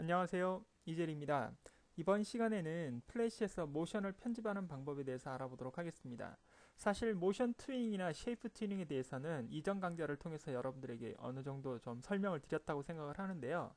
안녕하세요. 이젤입니다. 이번 시간에는 플래시에서 모션을 편집하는 방법에 대해서 알아보도록 하겠습니다. 사실 모션 튜닝이나 쉐이프 튜닝에 대해서는 이전 강좌를 통해서 여러분들에게 어느 정도 좀 설명을 드렸다고 생각을 하는데요.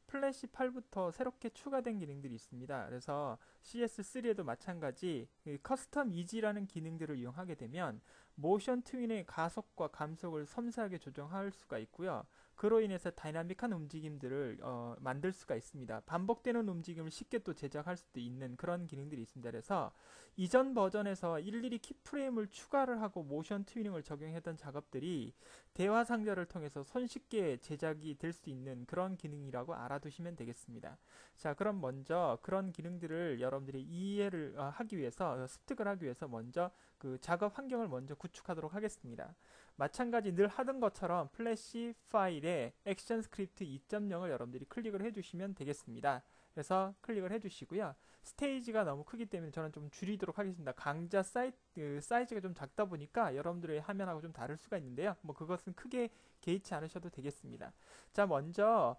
플래시 8부터 새롭게 추가된 기능들이 있습니다. 그래서 CS3에도 마찬가지 커스텀 이지라는 기능들을 이용하게 되면 모션 튜닝의 가속과 감속을 섬세하게 조정할 수가 있고요. 그로 인해서 다이나믹한 움직임들을 만들 수가 있습니다. 반복되는 움직임을 쉽게 또 제작할 수도 있는 그런 기능들이 있습니다. 그래서 이전 버전에서 일일이 키프레임을 추가를 하고 모션 튜닝을 적용했던 작업들이 대화 상자를 통해서 손쉽게 제작이 될 수 있는 그런 기능이라고 알아두시면 되겠습니다. 자, 그럼 먼저 그런 기능들을 여러분들이 이해를 하기 위해서 습득을 하기 위해서 먼저 그 작업 환경을 먼저 구축하도록 하겠습니다. 마찬가지 늘 하던 것처럼 플래시 파일에 액션 스크립트 2.0을 여러분들이 클릭을 해주시면 되겠습니다. 그래서 클릭을 해주시고요. 스테이지가 너무 크기 때문에 저는 좀 줄이도록 하겠습니다. 강좌 사이즈가 좀 작다 보니까 여러분들의 화면하고 좀 다를 수가 있는데요. 뭐 그것은 크게 개의치 않으셔도 되겠습니다. 자, 먼저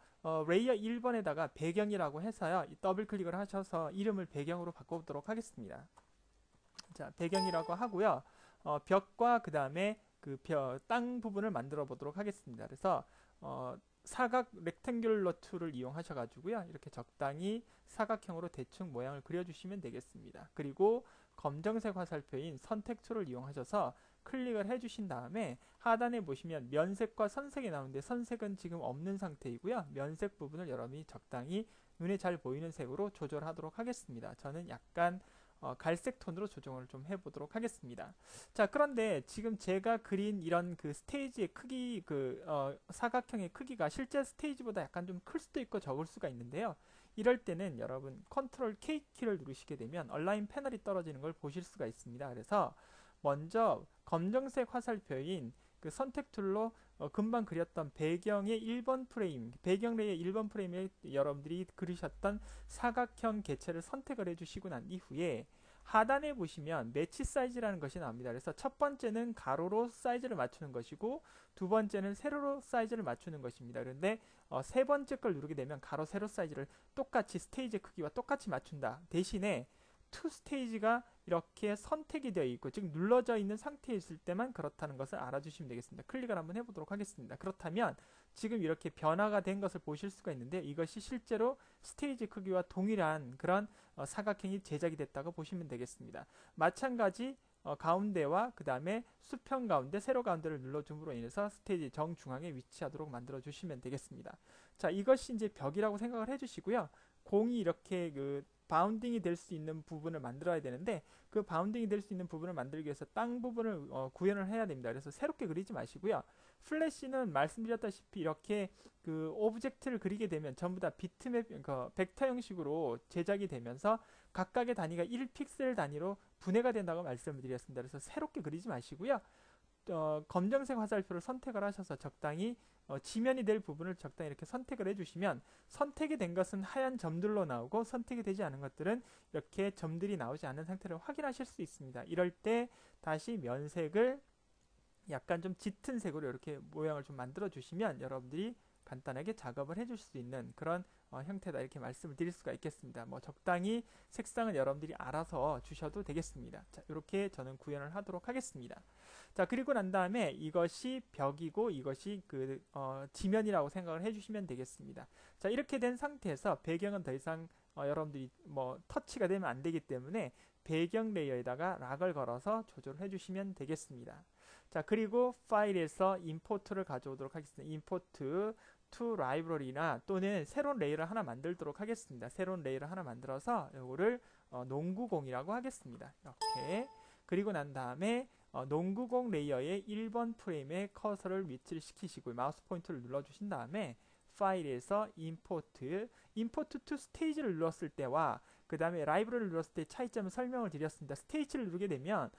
레이어 1번에다가 배경이라고 해서요. 더블 클릭을 하셔서 이름을 배경으로 바꿔보도록 하겠습니다. 자, 배경이라고 하고요. 벽과 그 다음에 땅 부분을 만들어 보도록 하겠습니다. 그래서 사각 렉탱귤러 툴을 이용하셔 가지고요. 이렇게 적당히 사각형으로 대충 모양을 그려주시면 되겠습니다. 그리고 검정색 화살표인 선택 툴을 이용하셔서 클릭을 해주신 다음에 하단에 보시면 면색과 선색이 나오는데 선색은 지금 없는 상태이고요. 면색 부분을 여러분이 적당히 눈에 잘 보이는 색으로 조절하도록 하겠습니다. 저는 약간 갈색 톤으로 조정을 좀 해보도록 하겠습니다. 자, 그런데 지금 제가 그린 이런 그 스테이지의 크기, 사각형의 크기가 실제 스테이지보다 약간 좀 클 수도 있고 적을 수가 있는데요. 이럴 때는 여러분 컨트롤 K 키를 누르시게 되면 얼라인 패널이 떨어지는 걸 보실 수가 있습니다. 그래서 먼저 검정색 화살표인 그 선택 툴로 금방 그렸던 배경의 1번 프레임, 배경 레이의 1번 프레임에 여러분들이 그리셨던 사각형 개체를 선택을 해주시고 난 이후에 하단에 보시면 매치 사이즈라는 것이 나옵니다. 그래서 첫 번째는 가로로 사이즈를 맞추는 것이고 두 번째는 세로로 사이즈를 맞추는 것입니다. 그런데 세 번째 걸 누르게 되면 가로 세로 사이즈를 똑같이 스테이지 크기와 똑같이 맞춘다. 대신에 투 스테이지가 이렇게 선택이 되어 있고 즉 눌러져 있는 상태에 있을 때만 그렇다는 것을 알아주시면 되겠습니다. 클릭을 한번 해보도록 하겠습니다. 그렇다면 지금 이렇게 변화가 된 것을 보실 수가 있는데 이것이 실제로 스테이지 크기와 동일한 그런 사각형이 제작이 됐다고 보시면 되겠습니다. 마찬가지 가운데와 그 다음에 수평 가운데, 세로 가운데를 눌러줌으로 인해서 스테이지 정중앙에 위치하도록 만들어 주시면 되겠습니다. 자, 이것이 이제 벽이라고 생각을 해주시고요. 공이 이렇게 바운딩이 될 수 있는 부분을 만들어야 되는데 그 바운딩이 될 수 있는 부분을 만들기 위해서 땅 부분을 구현을 해야 됩니다. 그래서 새롭게 그리지 마시고요. 플래시는 말씀드렸다시피 이렇게 그 오브젝트를 그리게 되면 전부 다 비트맵, 벡터 형식으로 제작이 되면서 각각의 단위가 1픽셀 단위로 분해가 된다고 말씀을 드렸습니다. 그래서 새롭게 그리지 마시고요. 검정색 화살표를 선택을 하셔서 적당히 지면이 될 부분을 적당히 이렇게 선택을 해주시면 선택이 된 것은 하얀 점들로 나오고 선택이 되지 않은 것들은 이렇게 점들이 나오지 않은 상태를 확인하실 수 있습니다. 이럴 때 다시 면색을 약간 좀 짙은 색으로 이렇게 모양을 좀 만들어 주시면 여러분들이 간단하게 작업을 해줄 수 있는 그런 형태다 이렇게 말씀을 드릴 수가 있겠습니다. 뭐 적당히 색상은 여러분들이 알아서 주셔도 되겠습니다. 자, 이렇게 저는 구현을 하도록 하겠습니다. 자, 그리고 난 다음에 이것이 벽이고 이것이 지면이라고 생각을 해주시면 되겠습니다. 자, 이렇게 된 상태에서 배경은 더 이상 여러분들이 뭐 터치가 되면 안 되기 때문에 배경 레이어에다가 락을 걸어서 조절을 해주시면 되겠습니다. 자, 그리고 파일에서 임포트를 가져오도록 하겠습니다. 임포트 to library나 또는 새로운 레이어를 하나 만들도록 하겠습니다. 새로운 레이어를 하나 만들어서 이거를 농구공이라고 하겠습니다. 이렇게 그리고 난 다음에 농구공 레이어의 1번 프레임에 커서를 위치를 시키시고 마우스 포인터를 눌러주신 다음에 파일에서 import to stage를 눌렀을 때와 그 다음에 라이브러리를 눌렀을 때 차이점을 설명을 드렸습니다. 스테이지를 누르게 되면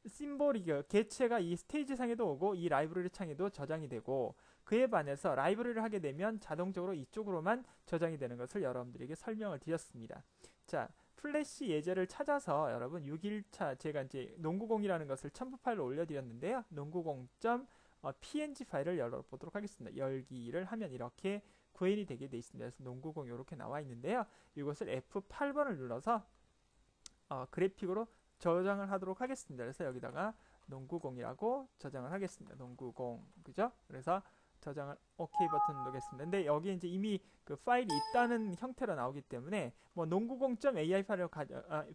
심볼이 개체가 이 스테이지 상에도 오고 이 라이브러리 창에도 저장이 되고 그에 반해서 라이브러리를 하게 되면 자동적으로 이쪽으로만 저장이 되는 것을 여러분들에게 설명을 드렸습니다. 자, 플래시 예제를 찾아서 여러분 6일차 제가 이제 농구공이라는 것을 첨부 파일로 올려드렸는데요. 농구공.png 파일을 열어보도록 하겠습니다. 열기를 하면 이렇게 구현이 되게 돼 있습니다. 그래서 농구공 이렇게 나와 있는데요. 이것을 F8번을 눌러서 그래픽으로 저장을 하도록 하겠습니다. 그래서 여기다가 농구공이라고 저장을 하겠습니다. 농구공, 그죠? 그래서 저장을 OK 버튼 누르겠습니다. 근데 여기 이제 이미 그 파일이 있다는 형태로 나오기 때문에 뭐 농구공.ai 파일을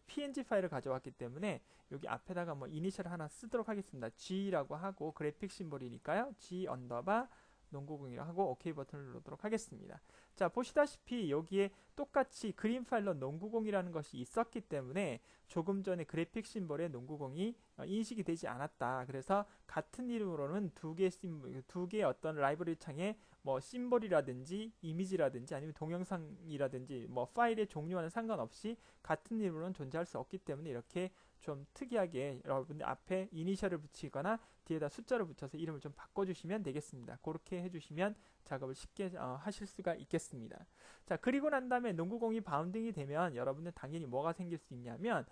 png 파일을 가져왔기 때문에 여기 앞에다가 뭐 이니셜 하나 쓰도록 하겠습니다. G라고 하고 그래픽 심볼이니까요. G 언더바 농구공이라고 하고 OK 버튼을 누르도록 하겠습니다. 자, 보시다시피 여기에 똑같이 그림 파일로 농구공이라는 것이 있었기 때문에 조금 전에 그래픽 심볼에 농구공이 인식이 되지 않았다. 그래서 같은 이름으로는 두 개의 어떤 라이브러리 창에 뭐 심볼이라든지 이미지라든지 아니면 동영상이라든지 뭐 파일의 종류와는 상관없이 같은 이름으로는 존재할 수 없기 때문에 이렇게 좀 특이하게 여러분들 앞에 이니셜을 붙이거나 뒤에다 숫자를 붙여서 이름을 좀 바꿔주시면 되겠습니다. 그렇게 해주시면 작업을 쉽게 하실 수가 있겠습니다. 자, 그리고 난 다음에 농구공이 바운딩이 되면 여러분들 당연히 뭐가 생길 수 있냐면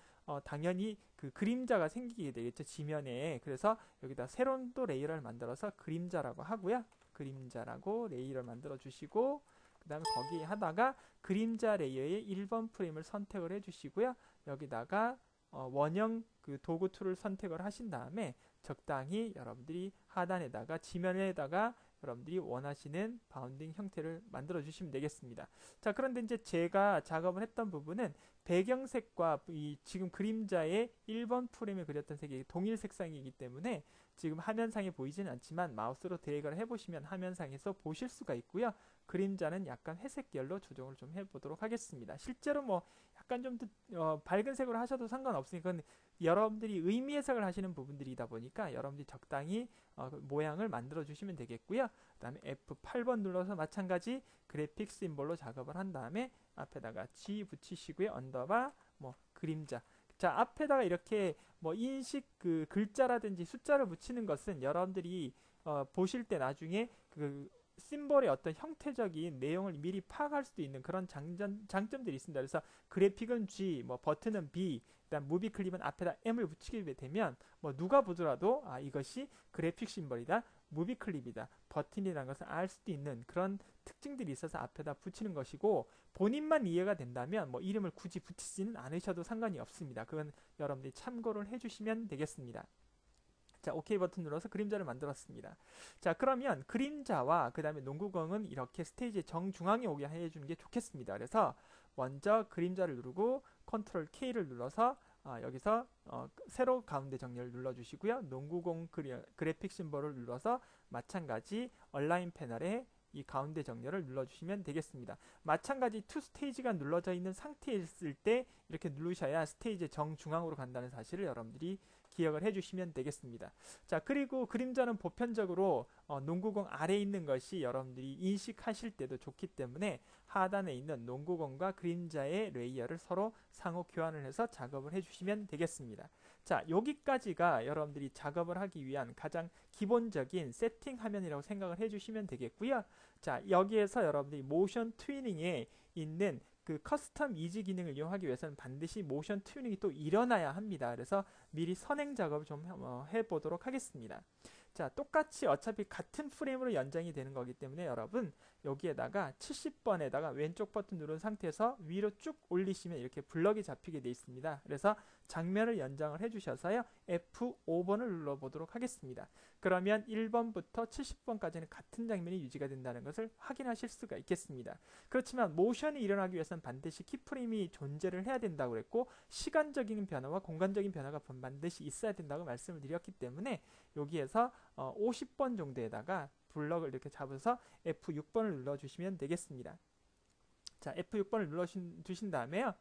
당연히 그 그림자가 생기게 되겠죠. 지면에. 그래서 여기다 새로운 또 레이어를 만들어서 그림자라고 하고요. 그림자라고 레이어를 만들어 주시고 그 다음에 거기 하다가 그림자 레이어의 1번 프레임을 선택을 해 주시고요. 여기다가 원형 그 도구 툴을 선택을 하신 다음에 적당히 여러분들이 하단에다가 지면에다가 여러분들이 원하시는 바운딩 형태를 만들어 주시면 되겠습니다. 자, 그런데 이제 제가 작업을 했던 부분은 배경색과 이 지금 그림자의 1번 프레임에 그렸던 색이 동일 색상이기 때문에 지금 화면상에 보이지는 않지만 마우스로 드래그를 해보시면 화면상에서 보실 수가 있고요. 그림자는 약간 회색 계열로 조정을 좀 해보도록 하겠습니다. 실제로 뭐 약간 좀 더 밝은 색으로 하셔도 상관없으니까 여러분들이 의미 해석을 하시는 부분들이다 보니까 여러분들이 적당히 모양을 만들어 주시면 되겠고요. 그 다음에 F8번 눌러서 마찬가지 그래픽 심볼로 작업을 한 다음에 앞에다가 G 붙이시고요. 언더바 뭐 그림자. 자, 앞에다가 이렇게 뭐 인식 그 글자라든지 숫자를 붙이는 것은 여러분들이 보실 때 나중에 그 심볼의 어떤 형태적인 내용을 미리 파악할 수도 있는 그런 장점들이 있습니다. 그래서 그래픽은 G, 뭐 버튼은 B, 그다음 무비 클립은 앞에다 M을 붙이게 되면 뭐 누가 보더라도 이것이 그래픽 심볼이다, 무비 클립이다, 버튼이라는 것을 알 수도 있는 그런 특징들이 있어서 앞에다 붙이는 것이고 본인만 이해가 된다면 뭐 이름을 굳이 붙이지는 않으셔도 상관이 없습니다. 그건 여러분들이 참고를 해주시면 되겠습니다. 자, OK 버튼 눌러서 그림자를 만들었습니다. 자, 그러면 그림자와 그 다음에 농구공은 이렇게 스테이지 정중앙에 오게 해주는 게 좋겠습니다. 그래서 먼저 그림자를 누르고 컨트롤 K를 눌러서 여기서 세로 가운데 정렬을 눌러주시고요. 농구공 그래픽 심볼을 눌러서 마찬가지 얼라인 패널에 이 가운데 정렬을 눌러주시면 되겠습니다. 마찬가지 투 스테이지가 눌러져 있는 상태에 있을 때 이렇게 누르셔야 스테이지 정중앙으로 간다는 사실을 여러분들이 기억을 해주시면 되겠습니다. 자, 그리고 그림자는 보편적으로 농구공 아래에 있는 것이 여러분들이 인식하실 때도 좋기 때문에 하단에 있는 농구공과 그림자의 레이어를 서로 상호 교환을 해서 작업을 해주시면 되겠습니다. 자, 여기까지가 여러분들이 작업을 하기 위한 가장 기본적인 세팅 화면이라고 생각을 해주시면 되겠고요. 자, 여기에서 여러분들이 모션 튜닝에 있는 그 커스텀 이지 기능을 이용하기 위해서는 반드시 모션 튜닝이 또 일어나야 합니다. 그래서 미리 선행 작업을 좀 해보도록 하겠습니다. 자, 똑같이 어차피 같은 프레임으로 연장이 되는 거기 때문에 여러분 여기에다가 70번에다가 왼쪽 버튼 누른 상태에서 위로 쭉 올리시면 이렇게 블럭이 잡히게 되어 있습니다. 그래서 장면을 연장을 해주셔서요. F5번을 눌러보도록 하겠습니다. 그러면 1번부터 70번까지는 같은 장면이 유지가 된다는 것을 확인하실 수가 있겠습니다. 그렇지만 모션이 일어나기 위해서는 반드시 키프레임이 존재를 해야 된다고 그랬고 시간적인 변화와 공간적인 변화가 반드시 있어야 된다고 말씀을 드렸기 때문에 여기에서 50번 정도에다가 블럭을 이렇게 잡아서 F6번을 눌러주시면 되겠습니다. 자, F6번을 눌러주신 다음에요.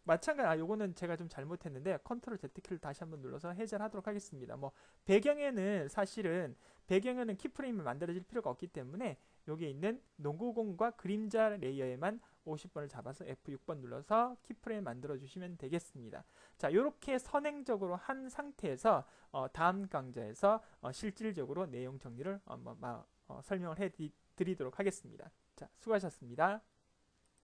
마찬가지, 요거는 제가 좀 잘못했는데 컨트롤 Z키를 다시 한번 눌러서 해제를 하도록 하겠습니다. 뭐 배경에는 사실은 배경에는 키프레임을 만들어질 필요가 없기 때문에 여기에 있는 농구공과 그림자 레이어에만 50번을 잡아서 F6번 눌러서 키프레임 만들어 주시면 되겠습니다. 자, 이렇게 선행적으로 한 상태에서 다음 강좌에서 실질적으로 내용 정리를 설명을 해 드리도록 하겠습니다. 자, 수고하셨습니다.